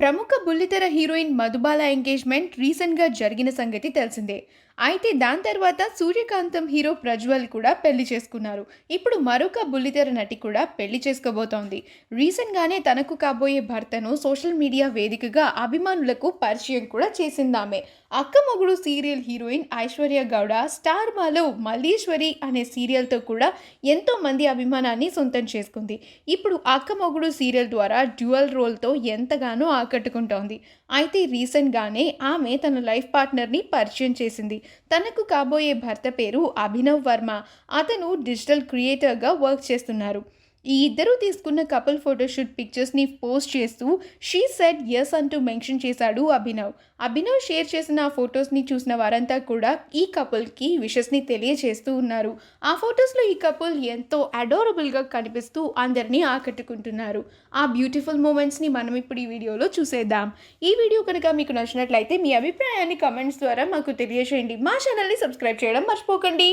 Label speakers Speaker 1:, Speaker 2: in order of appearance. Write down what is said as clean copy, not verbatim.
Speaker 1: ప్రముఖ బుల్లితెర heroine Madhubala engagement రీసెంట్‌గా జరిగిన సంగతి తెలిసిందే. అయితే దాని తర్వాత సూర్యకాంతం హీరో ప్రజ్వల్ కూడా పెళ్లి చేసుకున్నారు. ఇప్పుడు మరొక బుల్లితెర నటి కూడా పెళ్లి చేసుకోబోతోంది. రీసెంట్‌గానే తనకు కాబోయే భర్తను సోషల్ మీడియా వేదికగా అభిమానులకు పరిచయం కూడా చేసిందామె. Akkamogudu serial heroine Aishwarya Gowda star మాలో మల్లీశ్వరి అనే సీరియల్‌తో కూడా ఎంతో మంది అభిమానాన్ని సొంతం చేసుకుంది. ఇప్పుడు అక్కమొగుడు సీరియల్ ద్వారా డ్యూయల్ రోల్‌తో ఎంతగానో ఆకట్టుకుంటోంది. అయితే రీసెంట్‌గానే ఆమె తన లైఫ్ పార్ట్నర్‌ని పరిచయం చేసింది. తనకు కాబోయే భర్త పేరు అభినవ్ వర్మ. అతను డిజిటల్ క్రియేటర్‌గా వర్క్ చేస్తున్నారు. ఈ ఇద్దరూ తీసుకున్న కపుల్ ఫోటోషూట్ పిక్చర్స్‌ని పోస్ట్ చేస్తూ షీ సెడ్ యెస్ అంటూ మెన్షన్ చేశాడు అభినవ్. అభినవ్ షేర్ చేసిన ఆ ఫోటోస్‌ని చూసిన వారంతా కూడా ఈ కపుల్‌కి విషెస్‌ని తెలియజేస్తూ ఉన్నారు. ఆ ఫోటోస్‌లో ఈ కపుల్ ఎంతో అడోరబుల్‌గా కనిపిస్తూ అందరినీ ఆకట్టుకుంటున్నారు. ఆ బ్యూటిఫుల్ మూమెంట్స్‌ని మనం ఇప్పుడు ఈ వీడియోలో చూసేద్దాం. ఈ వీడియో కనుక మీకు నచ్చినట్లయితే మీ అభిప్రాయాన్ని కామెంట్స్ ద్వారా మాకు తెలియజేయండి. మా ఛానల్‌ని సబ్స్క్రైబ్ చేయడం మర్చిపోకండి.